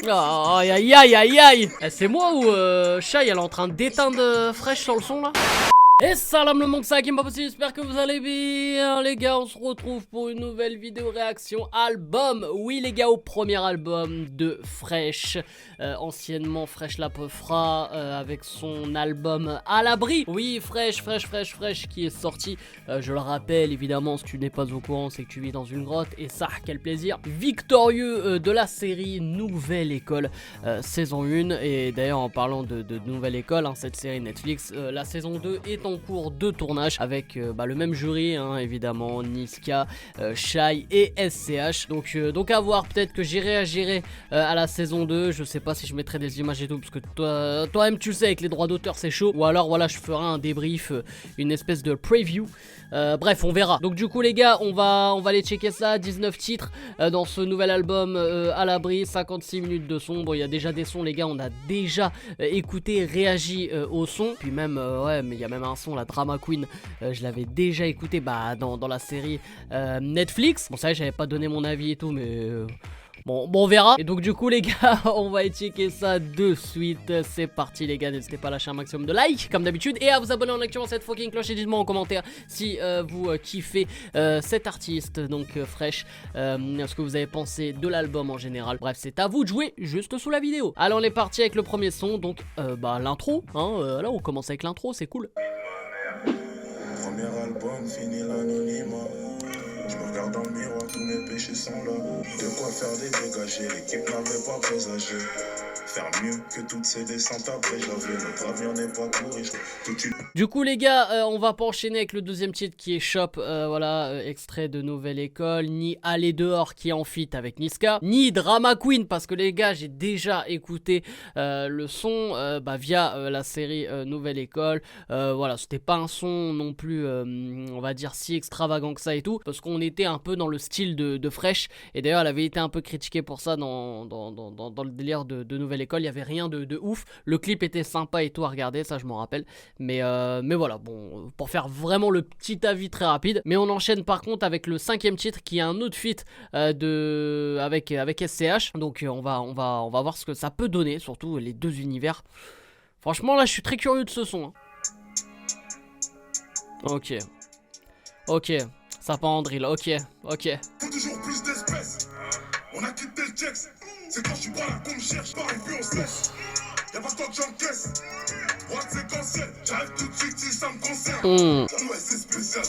Aïe aïe aïe aïe aïe. C'est moi ou Shai elle est en train d'éteindre Fresh sur le son là? Et salam le monde, ça qui m'a possible, j'espère que vous allez bien les gars, on se retrouve pour une nouvelle vidéo réaction album. Oui les gars, au premier album de Fresh, anciennement Fresh la Peufra, avec son album À l'abri. Oui, Fresh qui est sorti, je le rappelle évidemment, si tu n'es pas au courant c'est que tu vis dans une grotte. Et ça, quel plaisir, victorieux de la série Nouvelle École, saison 1. Et d'ailleurs en parlant de Nouvelle École, hein, cette série Netflix, la saison 2 est en cours de tournage avec le même jury, hein, évidemment, Niska, Shai et SCH. Donc à voir, peut-être que j'y réagirai à la saison 2. Je sais pas si je mettrai des images et tout, parce que toi-même tu sais, avec les droits d'auteur c'est chaud. Ou alors voilà, je ferai un débrief, une espèce de preview. Bref, on verra. Donc du coup les gars, on va aller checker ça. 19 titres dans ce nouvel album À l'abri, 56 minutes de son. Bon, il y a déjà des sons les gars, on a déjà écouté, réagi au son. Puis même, ouais, mais il y a même un son, la Drama Queen, je l'avais déjà écouté dans la série Netflix. Bon, ça y est, j'avais pas donné mon avis et tout, mais... Bon, on verra. Et donc du coup les gars, on va checker ça de suite. C'est parti les gars, n'hésitez pas à lâcher un maximum de likes comme d'habitude et à vous abonner en activant cette fucking cloche. Et dites-moi en commentaire si vous kiffez cet artiste, donc Fresh, ce que vous avez pensé de l'album en général. Bref, c'est à vous de jouer juste sous la vidéo. Alors on est parti avec le premier son, donc l'intro, hein, là on commence avec l'intro, c'est cool. Premier album, fini l'anonymat. Je me regarde dans le miroir, tous mes péchés sont là. De quoi faire dégager, l'équipe n'avait pas présagé. Faire mieux que toutes ces descentes après j'avais. Notre avion n'est pas pourri. Du coup les gars, on va pas enchaîner avec le deuxième titre qui est Shop, voilà, extrait de Nouvelle École, ni Aller dehors qui est en feat avec Niska, ni Drama Queen, parce que les gars j'ai déjà écouté le son via la série Nouvelle École. Voilà, c'était pas un son non plus, on va dire si extravagant que ça et tout, parce qu'on était un peu dans le style de Fresh. Et d'ailleurs elle avait été un peu critiquée pour ça dans le délire de Nouvelle École. Il y avait rien de ouf, le clip était sympa et tout à regarder, ça je m'en rappelle, mais voilà, bon, pour faire vraiment le petit avis très rapide. Mais on enchaîne par contre avec le cinquième titre qui est un autre feat avec SCH. Donc on va voir ce que ça peut donner, surtout les deux univers. Franchement là je suis très curieux de ce son, hein. Ok, ça part en drill, ok. Toujours plus d'espèces, on a quitté le texte. C'est quand je suis pas là qu'on me cherche, pareil puis on se laisse. Y'a pas tant que j'encaisse, droite séquentielle, j'arrive tout de suite si ça me concerne. Ouais c'est spécial,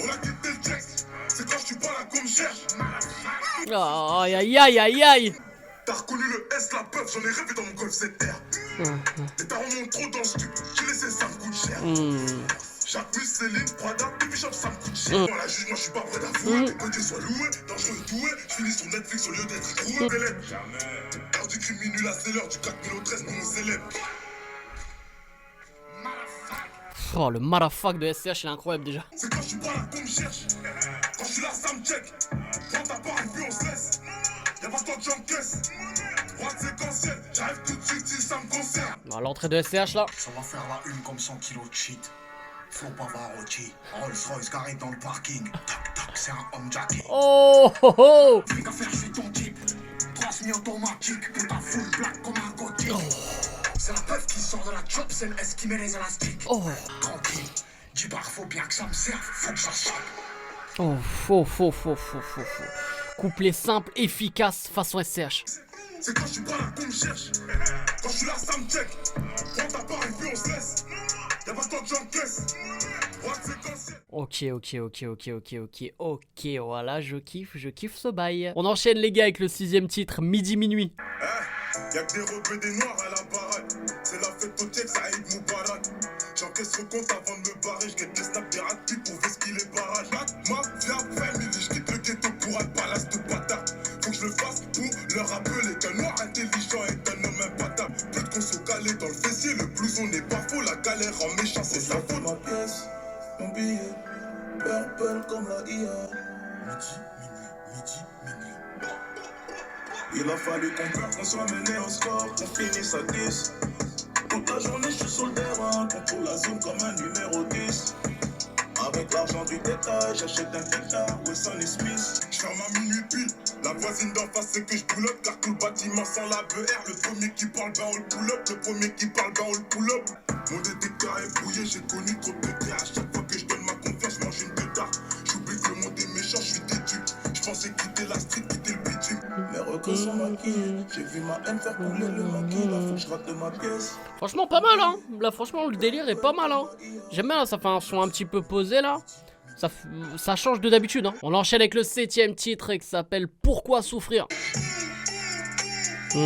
on a quitté le texte. C'est quand je suis pas là qu'on me cherche. Aïe. T'as reconnu le S, la puff, j'en ai rêvé dans mon golf ZR. Les tarons montent trop dans ce truc, j'ai laissé ça me coûte cher. Jacques Mus, Céline, Prada, Baby Shop, ça me coûte cher. Moi la juge, moi je suis pas prêt d'avouer. Que Dieu soit loué, dangereux doué. Je finis sur Netflix au lieu d'être troué. Bélène, l'heure du crime minuit, là c'est l'heure du 4000 au 13, non on célèbre. Oh, le motherfuck de SCH il est incroyable déjà. C'est quand je suis pas là qu'on me cherche. Quand je suis là ça me check. Quand t'as pas et puis on se laisse. Y'a pas tant que j'encaisse. Droite séquentielle, j'arrive tout de suite si ça me concerne. Bon, l'entrée de SCH là. Ça va faire la une comme 100 kilos de shit. Flo Pavarotti, Rolls Royce garé dans le parking. Tac, c'est un homme jacké. Oh. Fais qu'à faire, je suis ton type. 3 semi-automatique, putain full black comme un gothique. C'est la peuf qui sort de la chop, c'est le S qui met les élastiques. Tranquille, dis bar, faut bien que ça me serve, faut que ça sorte. Faux. Couplet simple, efficace, façon SCH. C'est quand je suis pas là qu'on me cherche. Quand je suis là ça me check. Quand t'as pas et puis on se laisse. Y'a pas tant que j'encaisse. Ok, voilà, je kiffe ce bail. On enchaîne les gars avec le sixième titre, Midi Minuit. Y'a que des rebeux et des noirs à la baraque. C'est la fête au check, ça aide Moubarak. J'encaisse le compte avant de me barrer. J'guette les snaps des ratés pour esquiver les barrages. Mafia, family, j'quitte le ghetto pour un palace de bâtard. Faut que je le fasse pour leur rappeler qu'un noir intelligent est un homme impatable. Plus de conso calé dans le fessier, le blouson n'est pas faux. La galère en méchant, c'est sa faute. Ma pièce, mon billet, purple comme la IA. Midi. Il a fallu qu'on perde, qu'on soit mené au score, on finisse à 10. Toute la journée je suis sur le terrain, contrôle la zone comme un numéro 10. avec l'argent du détail, j'achète un pétard, Wesson et Smith. J'ferme à minuit pile, la voisine d'en face c'est que je boulotte, car tout le bâtiment sent la BR. Le premier qui parle, ben on le pull up, le premier qui parle, ben on le pull up. Mon détecteur est brouillé, j'ai connu trop de terre. À chaque fois que je donne ma confiance, mange une pétard. J'oublie que le monde est méchant, je suis têtu. Je pensais quitter la street, quitter le bitume. Les records sont maquillés, j'ai vu ma haine faire couler le maquis. Là faut que je rate de ma pièce. Franchement pas mal hein. Là franchement le délire est pas mal hein. J'aime bien là, ça fait un son un petit peu posé là. Ça change de d'habitude hein. On enchaîne avec le 7ème titre qui s'appelle Pourquoi souffrir. Oh.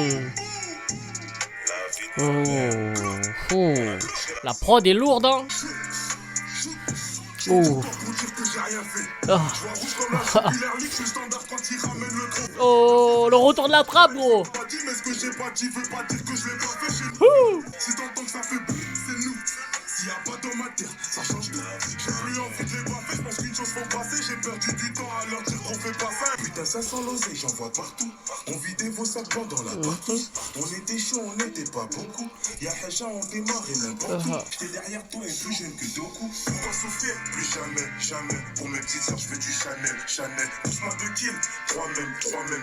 La prod est lourde hein. Oh. Oh, le retour de la trappe gros. S'il y a pas dans ma terre, ça change de. J'ai plus envie de les baffer, je pense qu'une chose faut passer. J'ai perdu du temps à leur dire qu'on fait pas ça. Putain, ça sent l'oseille, j'en vois partout. On vidait vos sacs dans la partouze. On était chaud, on n'était pas beaucoup. Y'a Haja, on démarrait n'importe où. J'étais derrière toi et plus jeune que Doku. Pourquoi souffrir? Plus jamais, jamais. Pour mes petites soeurs, je fais du Chanel, Chanel. Pousse-moi de kill, trois même.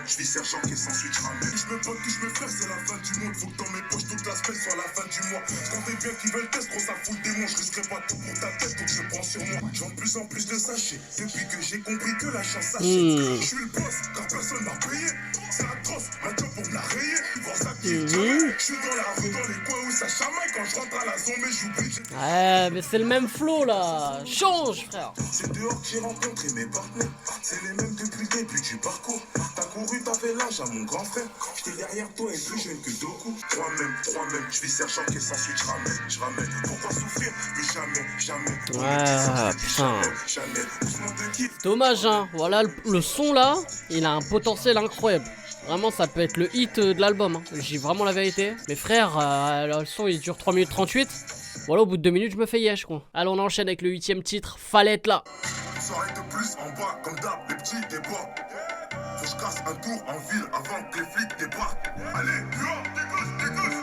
Je vis sergent qui s'ensuite je ramène. Je me pote, que je me fais, c'est la fin du monde. Faut que dans mes poches toute la semaine soit la fin du mois. Je comptais bien qu'ils veulent test, gros, ça fout le démon. Je risquerai pas tout pour ta tête, donc je prends sur moi. Je vends de plus en plus de sachets. Depuis que j'ai compris que la chance s'achète. Je suis le boss, car personne m'a payé. C'est atroce, maintenant pour me la rayer. Voir ça qui est je suis dans la rue, dans les coins où ça chamaille. Quand je rentre à la zone, mais j'oublie. Ouais, mais c'est le même flow là. Change, frère. C'est dehors que j'ai rencontré mes partenaires. C'est les mêmes depuis le début du parcours. T'as couru, t'as fait l'âge à mon grand frère. J'étais derrière toi et plus jeune que Doku. Trois même. Je vis sergent qui s'ensuite je ramène. Pourquoi souffrir? Plus jamais. Ouais, putain. Dommage hein. Voilà, le son là, il a un potentiel incroyable. Vraiment, ça peut être le hit de l'album. Hein. J'ai vraiment la vérité. Mais frère, le son il dure 3 minutes 38. Voilà, au bout de 2 minutes, je me fais yesh quoi. Allez, on enchaîne avec le 8ème titre, Fallait être là. Soirée de plus en bas, comme d'hab, les petits débats. Faut que je casse un tour en ville avant que les flics débarquent. Allez, dégage.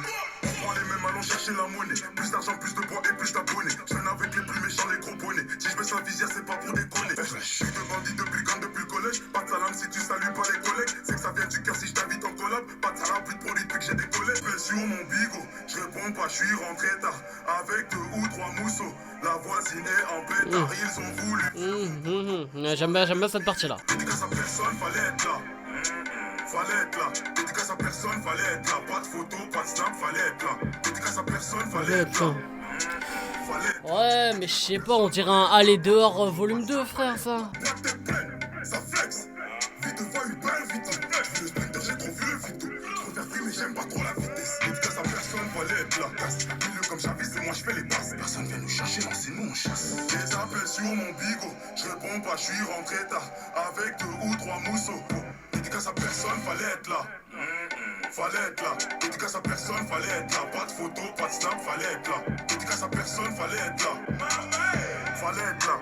On prend les mêmes, allons chercher la monnaie. Plus d'argent, plus de bois et plus d'abonnés. Je viens avec les plus méchants, les gros bonnets. Si je baisse la visière, c'est pas pour déconner. Je suis de bandit depuis le camp, depuis le collège. Pas de salam si tu salues pas les collègues. C'est que ça vient du cœur si je t'invite en collab. Pas de salam, plus de produits depuis que j'ai décollé. Je sur mon bigot, je réponds pas, je suis rentré tard. Avec 2 ou 3 mousseaux. La voisine est en pétard, ils ont voulu. J'aime bien cette partie là. Dédicace à personne, fallait être là. Dédicace à personne, fallait être là. Pas de photo, pas de snap, fallait être là. Dédicace à personne, fallait être là. Ouais, mais je sais pas, on dirait un Aller dehors volume 2, frère, ça. Ça flex. Vite de voix, une belle vitesse. Je veux le sprinter, j'ai trop vu le vito. Je préfère fuir, mais j'aime pas trop la vitesse. Dédicace à personne, fallait être là. Casse. Milieu comme j'avise, c'est moi, je fais les passes. Personne vient nous chercher, non, c'est nous, on chasse. Des appels sur mon bigot. Je réponds pas, je suis rentré tard. Avec 2 ou 3 mousseaux. Dédicace à personne, fallait être là. Fallait être là. Dédicace à personne, fallait être là. Pas de photo, pas de snap, fallait être là. Dédicace à personne, fallait être là. Fallait être là.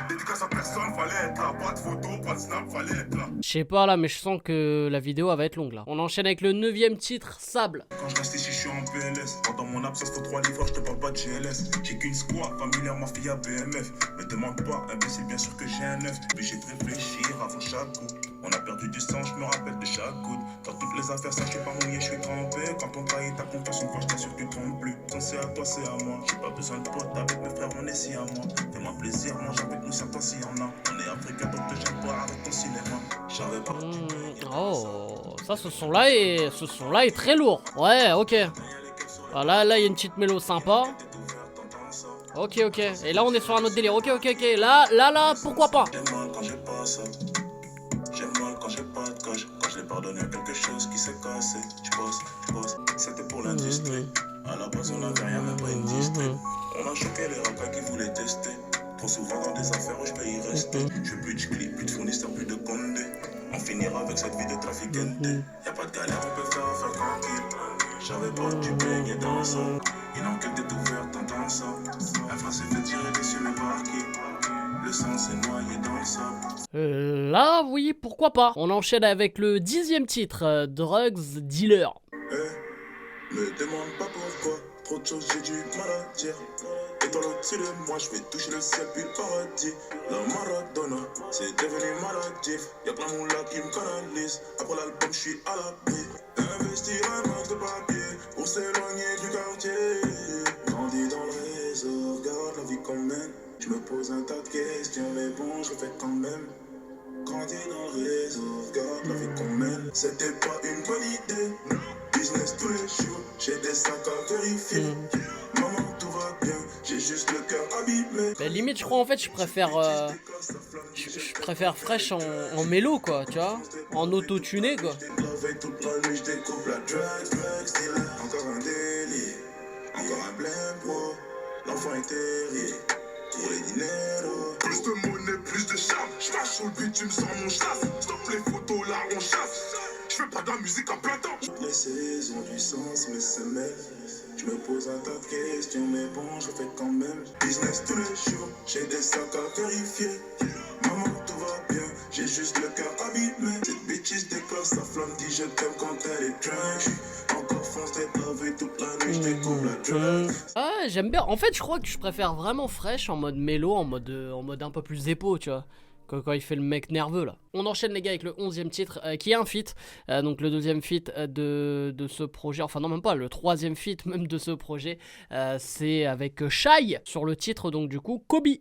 Dédicace à personne, fallait être là. Pas de photo, pas de snap, fallait être là. Je sais pas là, mais je sens que la vidéo elle va être longue là. On enchaîne avec le 9ème titre, Sable. Quand je reste ici, je suis en PLS. Pendant mon absence, faut 3 livres, je te parle pas de GLS. J'ai qu'une squad, familière, ma fille à BMF. Me demande pas, imbécile, bien sûr que j'ai un 9. Mais j'ai de réfléchir avant chaque coup. On a perdu du sang, je me rappelle de chaque goutte. Dans toutes les affaires, ça je suis pas mouillé, je suis trempé. Quand on trahit ta confiance, une fois je t'assure que tu trompes plus. Quand c'est à toi, c'est à moi. J'ai pas besoin de potes, avec mes frères, on est si à moi. Fais-moi plaisir, mange avec nous, certains s'il y en a. On est africains, donc te gêne pas, arrête ton cinéma. J'avais pas. Oh, ça, ce son-là est très lourd. Ouais, ok. Voilà, là, il y a une petite mélo sympa. Ok. Et là, on est sur un autre délire. Ok. Là, pourquoi pas? J'aime mal quand j'ai pas ça. J'aime mal quand j'ai pas de cash. Quand je l'ai pardonné à quelque chose qui s'est cassé. J'bosse. C'était pour l'industrie. À la base, on n'avait rien, même pas une distrie. On a choqué les rappeurs qui voulaient tester. Trop souvent dans des affaires où je peux y rester. Je veux plus de clips, plus de fournisseurs, plus de condés. On finira avec cette vie de trafiquante. Y'a pas de galère, on peut faire affaire tranquille. J'avais pas du baigner dans ça. Une enquête est ouverte, t'entends ça. Un frère s'est fait tirer dessus, mais par qui? Le sang s'est noyé dans le sable. Là, oui, pourquoi pas. On enchaîne avec le 10ème titre, Drugs Dealer. Me demande pas pourquoi. Trop de choses, j'ai du mal à dire. Et dans l'au-dessus de moi, je vais toucher le ciel puis le paradis. La Maradona, c'est devenu maladif. Y'a plein de moula qui me canalise. Après l'album, je suis à l'abri. Investir un max de papier pour s'éloigner du quartier. Grandi dans le réseau, regarde la vie qu'on mène. Je me pose un tas de questions, mais bon, je le fais quand même. Grandi dans le réseau, regarde la vie qu'on mène. C'était pas une bonne idée. Business tous les jours, j'ai des sacs à vérifier. Maman, tout va bien, j'ai juste le cœur abîmé. Bah, limite, je crois en fait, je préfère Fresh en mélo, quoi, tu vois, en auto-tuné, quoi. Toute la nuit, je découpe la drug dealer. Encore un délire, encore un blême pro. L'enfant est terrible. Pour les dineros. Plus de monnaie, plus de charme. J'marche sur le bitume sans mon chasse. Stop les photos, là on chasse. J'fais pas de la musique à plein temps. Les saisons du sens, mais c'est mêlent. J'me pose un tas de questions, mais bon, je fais quand même. Business tous les jours, j'ai des sacs à vérifier. Maman, tout va bien, j'ai juste le cœur abîmé. Cette bitch déclare sa flamme, dit je t'aime quand elle est drunk. J'suis encore foncé, pavé toute la nuit, j'découvre la drug. Ah, j'aime bien. En fait, je crois que je préfère vraiment Fresh en mode mélo, en mode un peu plus épo, tu vois. Quand il fait le mec nerveux là. On enchaîne les gars avec le 11e titre qui est un feat. Donc le deuxième feat de ce projet, enfin non même pas, le troisième feat même de ce projet, c'est avec Shai sur le titre donc du coup Kobe. Je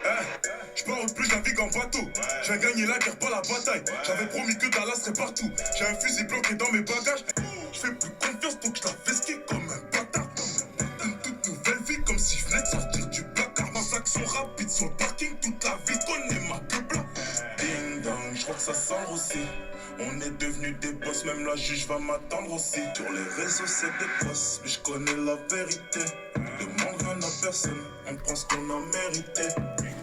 pars au plus, je navigue en bateau. J'ai gagné la guerre, pas la bataille. J'avais promis que Dallas serait partout. J'ai un fusil bloqué dans mes bagages. Je fais plus confiance donc je la vesquille comme un bâtard. Une toute nouvelle vie comme si je venais de sortir du placard. Ma sac sont rapides sur le parking, toute la vie connaît ma queue. Ding dong, je crois que ça sent aussi. On est devenus des boss, même la juge va m'attendre aussi. Sur les réseaux c'est des boss, mais je connais la vérité. Demande rien à personne, on prend ce qu'on a mérité.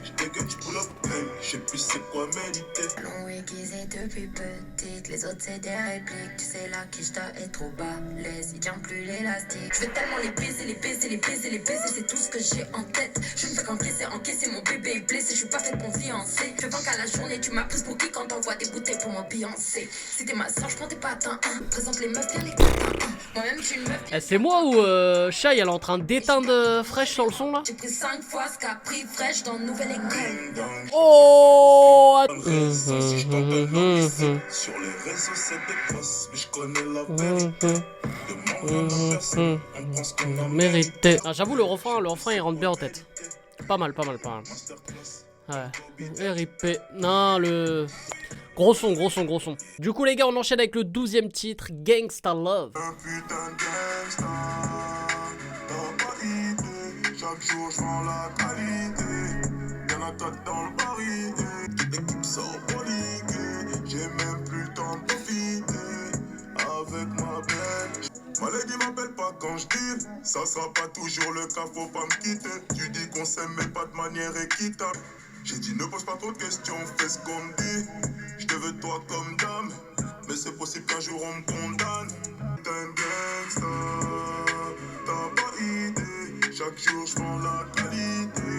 Je dégueule, je pull up, hey, je sais plus c'est quoi méditer. Long aiguisé depuis petite, les autres c'est des répliques. Tu sais là qui j't'a est trop balèze, il tient plus l'élastique. Je veux tellement les baiser, les baiser, les baiser, les baiser, c'est tout ce que j'ai en tête. Je ne fais qu'encaisser, encaisser, mon bébé est blessé, je suis pas faite pour fiancer. Je vends qu'à la journée, tu m'as prise pour qui quand t'envoies des bouteilles pour m'ambiancer. Si t'es ma soeur, je prends tes patins, hein. Présente les meufs, bien les patins, hein. Moi-même, je suis une meuf. C'est moi ou Shai elle est en train d'éteindre Fresh sur le son là. J'ai pris 5 fois ce qu'a pris Fresh dans Nouvelle École. Oh Sur les réseaux c'est des boss, mais je connais la vérité. Demande rien à personne, on prend ce qu'on a mérité. Ah, j'avoue le refrain il rentre bien en tête. Pas mal. Ouais. RIP. Non, le... Gros son. Du coup les gars, on enchaîne avec le 12e titre, Gangsta Love. Un putain de gangsta, t'as pas idée. Chaque jour je vends la qualité. Y'en a 4 dans le baril. Toute l'équipe sort paniquée. J'ai même plus le temps de profiter. Avec ma belle. Ma lady m'appelle pas quand je deal. Ça sera pas toujours le cas, faut pas me quitter. Tu dis qu'on s'aime mais pas de manière équitable. J'ai dit ne pose pas trop de questions, fais ce qu'on me dit. Je te veux toi comme dame, mais c'est possible qu'un jour on me condamne. T'es un gangsta, t'as pas idée. Chaque jour je vends la qualité.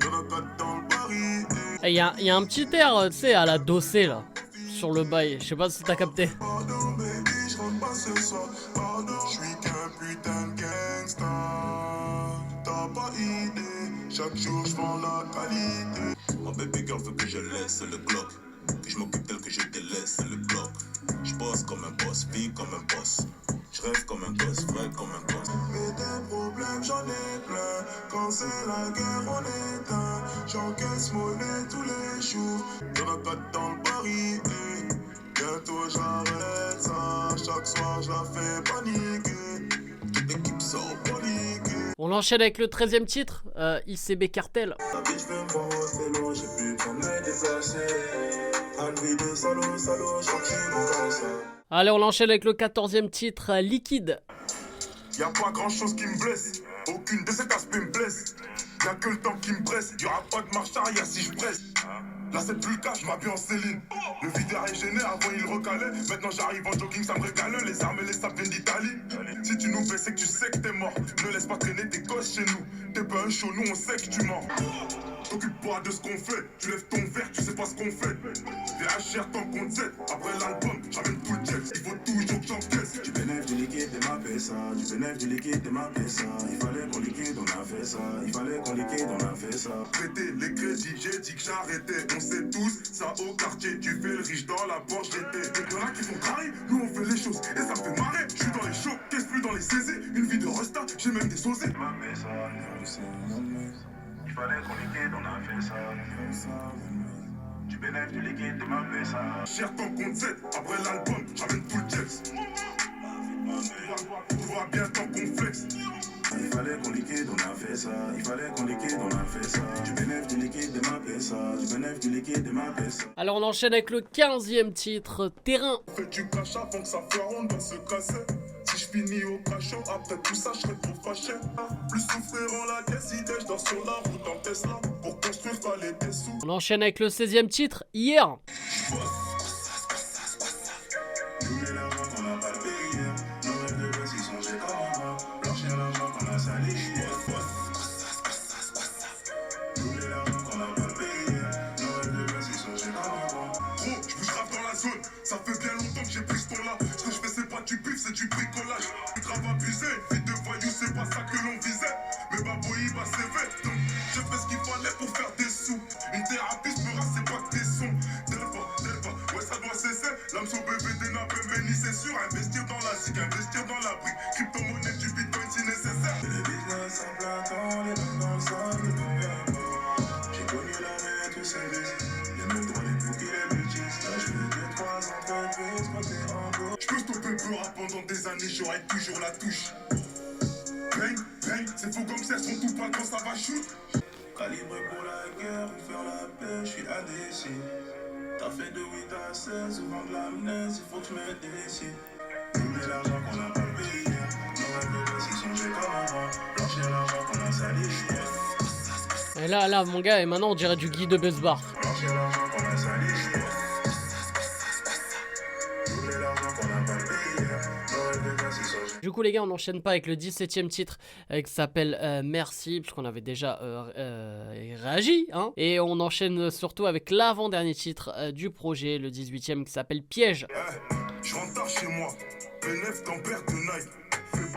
Y'en a 4 dans le baril. Il y a un petit air, tu sais, à la Dossé là, sur le bail. Je sais pas si t'as capté. Pardon baby, je rentre pas ce soir. Pardon, je suis qu'un putain de gangsta. T'as pas idée. Chaque jour je vends la qualité. Ma baby girl veut que je laisse le Glock. Que je m'occupe d'elle, que je délaisse le bloc. Je bosse comme un boss, vie comme un boss. Je rêve comme un gosse, vrai comme un gosse. Mais des problèmes j'en ai plein. Quand c'est la guerre on éteint. J'encaisse monnaie tous les jours. Y'en a 4 dans le baril. Bientôt j'arrête ça. Chaque soir je la fais paniquer. Toute l'équipe sort paniquer. On enchaîne avec le 13e titre, ICB Cartel. La bitch veut me voir c'est loin, j'ai plus besoin de me déplacer. Envie de salaud, je crois que je suis bon comme ça. Allez, on enchaîne avec le 14e titre, Liquide. Y'a pas grand chose qui me blesse, aucune de ces aspects me blesse. Y'a que le temps qui me presse, y'aura pas de marche arrière si je presse. Là c'est plus le cas, je m'habille en Céline. Le videur est gêné, avant il recalait. Maintenant j'arrive en jogging, ça me régale. Les armes et les sables viennent d'Italie. Si tu nous fais, c'est que tu sais que t'es mort. Ne laisse pas traîner tes gosses chez nous. T'es pas un show, nous on sait que tu mens. T'occupe pas de ce qu'on fait, tu lèves ton verre, tu sais pas ce qu'on fait. VHR tant qu'on te après l'album, j'amène tout le jet. Il faut toujours que j'encaisse. Tu bénéfices du liquide de ma baisse. ça. Du bénéfice, du liquide, de ma paix, ça. Il fallait qu'on liquide, on a fait ça. Il fallait qu'on liquide, on a fait ça. Prêter les crédits, j'ai dit que j'arrêtais. On sait tous, ça au quartier. Tu fais le riche dans la Porsche GT. Et y'en a qui font carré, nous on fait les choses. Et ça fait marrer. Je suis dans les shows, qu'est-ce plus dans les saisies. Une vie de resta, j'ai même des sausés. Ma paix, ça, il fallait qu'on liquide, on a fait ça. Du bénéfice, du liquide, de ma paix, ça. Cher ton compte 7, après l'album, j'amène tout le Jeps. Tu vois bien ton complexe. Il fallait qu'on liquide, on a fait ça. Il fallait qu'on liquide, on a fait ça. Du bénéfice, du liquide, de ma paix, ça. Du bénéfice, du liquide, de ma paix, ça. Alors on enchaîne avec le 15e titre, Terrain. Fais du cash avant que ça fleurone dans ce cassette. Si je finis au cachot, après tout ça, je serai trop fâché. Plus souffrir en la caisse, idée, je dors sur la route en Tesla. Pour construire, fallait des sous. On enchaîne avec le 16e titre, Hier. Ça fait bien longtemps que j'ai pris ce ton-là. Ce que je fais, c'est pas du bif, c'est du bricolage. Grave abusé, vie de voyou, c'est pas ça que l'on visait. Mais Baboui, bah c'est fait. Donc, j'ai fait ce qu'il fallait pour faire des sous. Une thérapie, je me rase, c'est pas que des sons. Delva, ouais, ça doit cesser. L'âme sur bébé des nappes, mais c'est sûr. Investir dans la SIC, investir dans la brique. Crypto-monnaie, du bitcoin si nécessaire. Les business en platon, les mains dans le sable, j'ai connu la mer, tous ces vices. Les mêmes droits, les bouquets, les bêtises. Là, je fais 2-3 entreprises, côté en gros. Je peux stopper le rap pendant des années, j'aurai toujours la touche. Bang, bang, c'est faux comme ça, sont tout pas quand ça va shoot. Calibré pour la guerre, ou faire la paix, je suis indécis. T'as fait de 8 à 16, souvent de l'amnèse, il faut que je me décide. Donner l'argent qu'on a pas payé, nos rêves de gosse, ils sont j'ai comme avant. Blanchir l'argent qu'on a sali, Et là, mon gars, et maintenant on dirait du Guy de Besbar. blanchir l'argent qu'on a sali, donner l'argent qu'on a pas payé, nos rêves de gosse, ils sont j'ai. Du coup les gars, on n'enchaîne pas avec le 17e titre qui s'appelle Merci, parce qu'on avait déjà réagi, hein. Et on enchaîne surtout avec l'avant-dernier titre du projet, le 18e qui s'appelle Piège. Je rentre tard chez moi, P9 dans paire de Nike.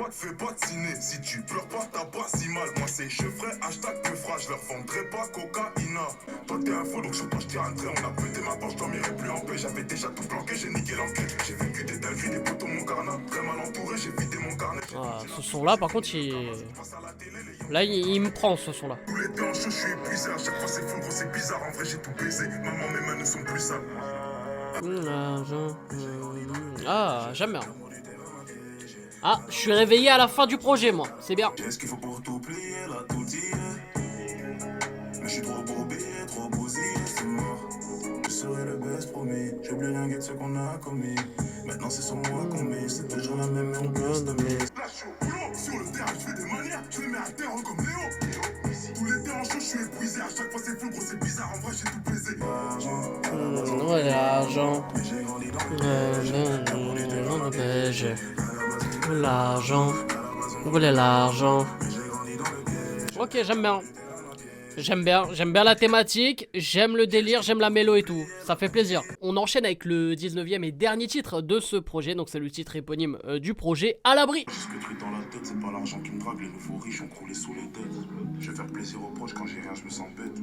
Fais pas de ciné, si tu pleures pas t'as pas si mal. Moi c'est je ferai hashtag peu fra, je leur vendrai pas cocaïna. Toi t'es un faux donc sur toi je tire un trait. On a pété ma porte, je dormirai plus en paix. J'avais déjà tout planqué, j'ai niqué l'enquête. J'ai vécu des dingueries, des potos mon carnat. Très mal entouré, j'ai vidé mon carnet. Ah, ce son là par contre là il me prend ce son là. Tous les temps en chaud, je suis épuisé. À chaque fois c'est fou, gros, c'est bizarre. En vrai j'ai tout baisé. Maman, mes mains ne sont plus sales. Ah, j'aime bien. Ah, je suis réveillé à la fin du projet, moi. C'est bien. J'ai ce qu'il faut pour tout plier, là tout dire. Mais je suis trop bobé, trop bousillé, c'est mort. Je serai le best promis. J'ai plus rien de ce qu'on a commis. Maintenant c'est sur moi qu'on mise. C'est toujours la même, mais on peut se nommer. Là je suis au boulot, sur le terrain je fais des manières. Je les mets à terre comme Léo. Tous les terrains chauds, je suis épuisé. À chaque fois c'est fou, gros, c'est bizarre. En vrai j'ai tout baisé. Ouais, l'argent. Mais j'ai grandi dans L'argent. Vous voulez l'argent. Ok, j'aime bien. J'aime bien la thématique, j'aime le délire, j'aime la mélo et tout. Ça fait plaisir. On enchaîne avec le 19e et dernier titre de ce projet. Donc c'est le titre éponyme du projet, À l'abri. Ce que tu dans la tête, c'est pas l'argent qui me drague. Les nouveaux riches ont croulé sous les têtes. Je vais faire plaisir aux proches quand j'ai rien, je me sens bête.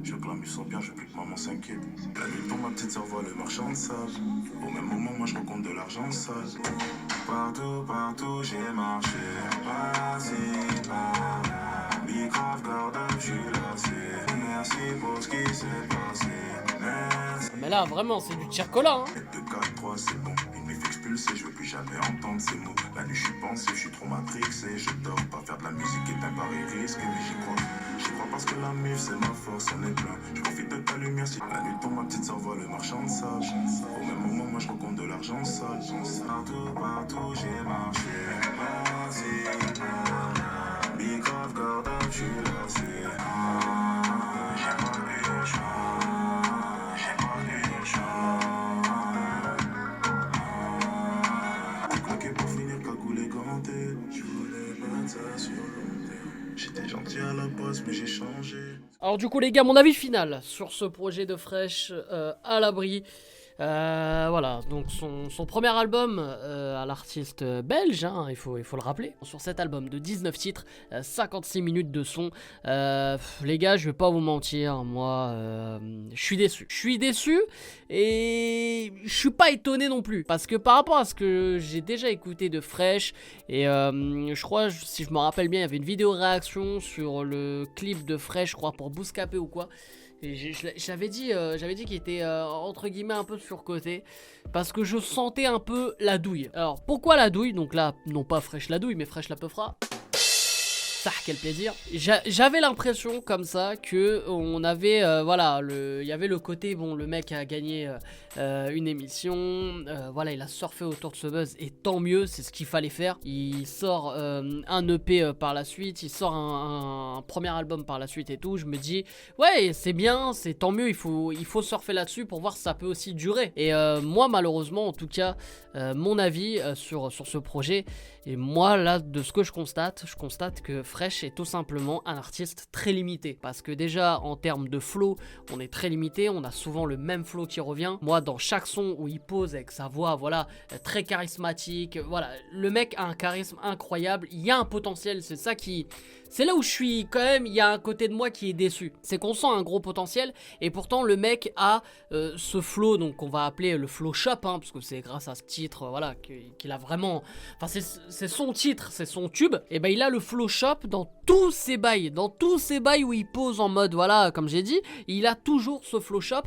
Je veux que la mue soit bien, je veux plus que maman s'inquiète. La nuit tombe, ma petite sœur voit le marchand de sable. Au même moment, moi je rencontre de l'argent sale. Partout, j'ai marché. Pas-ci, par-là. Big grave, garde, je suis lassé. Merci pour ce qui s'est passé. Merci. Mais là, vraiment, c'est du tir-cola, hein. 2-4-3, c'est bon. Une vie fixe pulsée, je veux plus jamais entendre ces mots. La nuit, je suis pensé, je suis trop matrixé. Je dors pas, faire de la musique est un pari risqué. Mais j'y crois. J'y crois parce que la mif, c'est ma force, on est plein. Je profite de ta lumière si la nuit tombe, ma petite sœur voit le marchand de sable. Au même moment, moi je rencontre de l'argent sale. Partout, j'ai marché. Vas-y, big grave, garde, je suis lassé. J'ai pas eu le choix. J'ai pas eu le choix. Claqué pour finir, cagoulé ganté. Je voulais mettre ça sur le terrain. J'étais gentil à la base, mais j'ai changé. Alors du coup les gars, mon avis final sur ce projet de Fresh, À l'abri. Voilà, donc son premier album à l'artiste belge, hein, il faut le rappeler. Sur cet album de 19 titres, 56 minutes de son. Les gars, je vais pas vous mentir, moi, je suis déçu. Je suis déçu et je suis pas étonné non plus. Parce que par rapport à ce que j'ai déjà écouté de Fresh, et je crois, si je me rappelle bien, il y avait une vidéo réaction sur le clip de Fresh, je crois, pour Bouscapé ou quoi. Et j'avais dit qu'il était entre guillemets un peu surcoté parce que je sentais un peu la douille. Alors pourquoi la douille? Donc là, non pas Fresh la douille, mais Fresh la peufra. Ça, quel plaisir. J'avais l'impression comme ça que on avait voilà, il y avait le côté bon, le mec a gagné une émission, voilà, il a surfé autour de ce buzz et tant mieux, c'est ce qu'il fallait faire. Il sort un EP par la suite, il sort un premier album par la suite et tout. Je me dis ouais, c'est bien, c'est tant mieux, il faut surfer là-dessus pour voir si ça peut aussi durer. Et moi malheureusement, en tout cas, mon avis sur ce projet, et moi là de ce que je constate que Fresh est tout simplement un artiste très limité. Parce que déjà en termes de flow, on est très limité, on a souvent le même flow qui revient. Moi dans chaque son où il pose avec sa voix, voilà, très charismatique, voilà, le mec a un charisme incroyable, il y a un potentiel, c'est ça qui... C'est là où je suis quand même, il y a un côté de moi qui est déçu. C'est qu'on sent un gros potentiel et pourtant le mec a ce flow, donc on va appeler le flow shop, hein, parce que c'est grâce à ce titre, voilà, qu'il a vraiment... Enfin c'est son titre, c'est son tube. Et ben il a le flow shop dans tous ses bails, où il pose en mode, voilà, comme j'ai dit, il a toujours ce flow shop.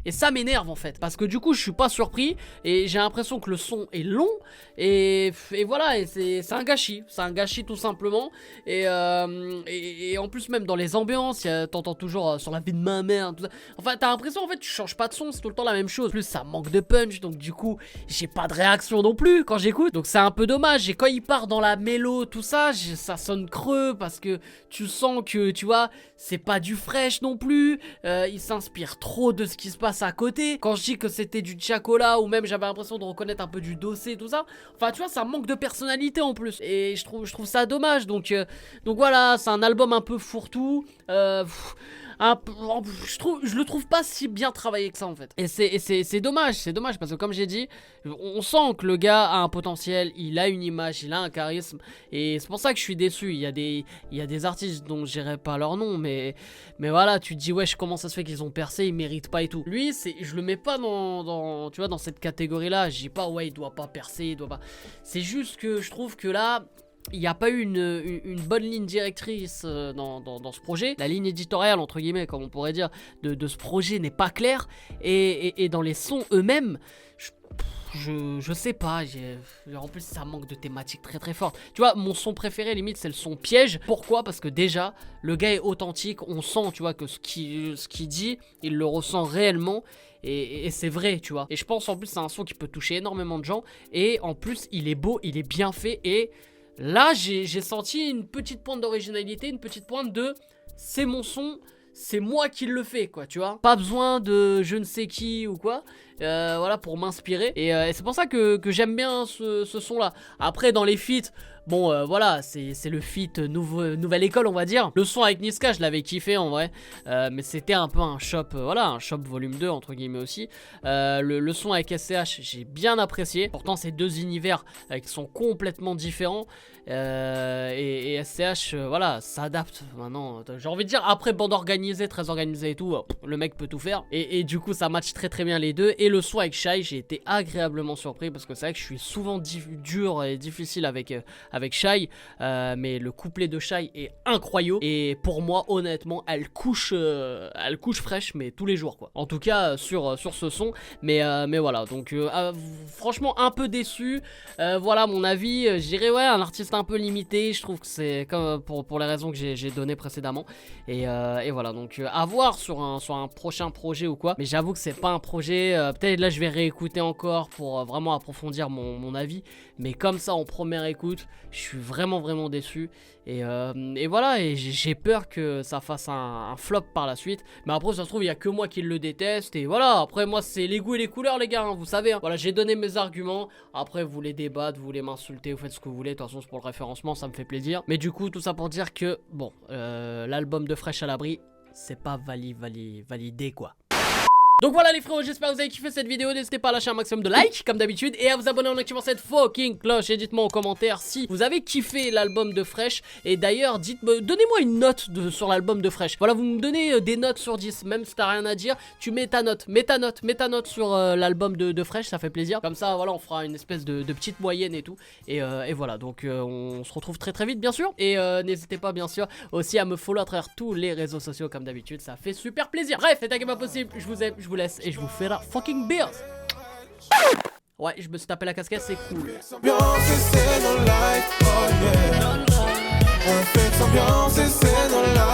Et ça m'énerve en fait, parce que du coup je suis pas surpris et j'ai l'impression que le son est long et voilà, et c'est un gâchis tout simplement. Et en plus même dans les ambiances, t'entends toujours sur la vie de ma mère, tout ça. Enfin t'as l'impression en fait tu changes pas de son, c'est tout le temps la même chose. En plus ça manque de punch, donc du coup j'ai pas de réaction non plus quand j'écoute, donc c'est un peu dommage. Et quand il part dans la mélo, tout ça, ça sonne creux parce que tu sens que tu vois c'est pas du Fresh non plus, il s'inspire trop de ce qui se passe à côté. Quand je dis que c'était du Chacola ou même j'avais l'impression de reconnaître un peu du Dossé, tout ça, enfin tu vois ça manque de personnalité en plus et je trouve ça dommage. Donc voilà, c'est un album un peu fourre-tout, je le trouve pas si bien travaillé que ça en fait. Et c'est dommage parce que comme j'ai dit, on sent que le gars a un potentiel, il a une image, il a un charisme. Et c'est pour ça que je suis déçu. Il y a des artistes dont je dirais pas leur nom, mais voilà, tu te dis wesh, comment ça se fait qu'ils ont percé, ils méritent pas et tout. Lui, je le mets pas tu vois, dans cette catégorie là. Je dis pas ouais, il doit pas percer, il doit pas. C'est juste que je trouve que là, il n'y a pas eu une bonne ligne directrice dans ce projet. La ligne éditoriale, entre guillemets, comme on pourrait dire, de ce projet n'est pas claire. Et dans les sons eux-mêmes, je sais pas, en plus ça manque de thématiques très très fortes. Tu vois, mon son préféré limite c'est le son piège. Pourquoi? Parce que déjà, le gars est authentique, on sent, tu vois, que ce qu'il dit, il le ressent réellement. Et c'est vrai, tu vois. Et je pense en plus c'est un son qui peut toucher énormément de gens. Et en plus, il est beau, il est bien fait et... Là, j'ai senti une petite pointe d'originalité, une petite pointe de c'est mon son, c'est moi qui le fais, quoi, tu vois. Pas besoin de je ne sais qui ou quoi, voilà, pour m'inspirer. Et c'est pour ça que j'aime bien ce son-là. Après, dans les feats, bon, voilà, c'est le feat nouvelle école, on va dire. Le son avec Niska, je l'avais kiffé en vrai, mais c'était un peu un shop, voilà, un shop volume 2, entre guillemets aussi. Le son avec SCH, j'ai bien apprécié. Pourtant, c'est deux univers qui sont complètement différents. Et SCH, voilà, s'adapte maintenant. J'ai envie de dire, après bande organisée, très organisée et tout, le mec peut tout faire. Et du coup, ça match très très bien les deux. Et le son avec Shai, j'ai été agréablement surpris parce que c'est vrai que je suis souvent dur et difficile avec Shai, mais le couplet de Shai est incroyable. Et pour moi, honnêtement, elle couche Fresh, mais tous les jours, quoi. En tout cas, sur ce son. Mais voilà, donc franchement, un peu déçu. Voilà mon avis. Je dirais, ouais, un artiste un peu limité. Je trouve que c'est comme pour les raisons que j'ai données précédemment. Et voilà, donc à voir sur un prochain projet ou quoi. Mais j'avoue que c'est pas un projet. Peut-être là, je vais réécouter encore pour vraiment approfondir mon avis. Mais comme ça, en première écoute, je suis vraiment déçu. Et voilà, et j'ai peur que ça fasse un flop par la suite. Mais après, ça se trouve, il n'y a que moi qui le déteste. Et voilà, après, moi, c'est les goûts et les couleurs, les gars, hein, vous savez. Hein. Voilà, j'ai donné mes arguments. Après, vous voulez débattre, vous voulez m'insulter, vous faites ce que vous voulez. De toute façon, c'est pour le référencement, ça me fait plaisir. Mais du coup, tout ça pour dire que, bon, l'album de Fresh à l'abri, c'est pas validé, quoi. Donc voilà les frérots, j'espère que vous avez kiffé cette vidéo. N'hésitez pas à lâcher un maximum de likes comme d'habitude et à vous abonner en activant cette fucking cloche. Et dites-moi en commentaire si vous avez kiffé l'album de Fresh. Et d'ailleurs donnez-moi une note sur l'album de Fresh. Voilà, vous me donnez des notes sur 10. Même si t'as rien à dire, tu mets ta note. Mets ta note sur l'album de Fresh, ça fait plaisir. Comme ça voilà, on fera une espèce de petite moyenne et tout. Et voilà, donc on se retrouve très vite bien sûr. Et n'hésitez pas bien sûr aussi à me follow à travers tous les réseaux sociaux comme d'habitude. Ça fait super plaisir. Bref, c'est pas possible, je vous aime, je vous laisse et je vous fais la fucking beers. Ouais, je me suis tapé la casquette, c'est cool. On fait ambiance et c'est dans la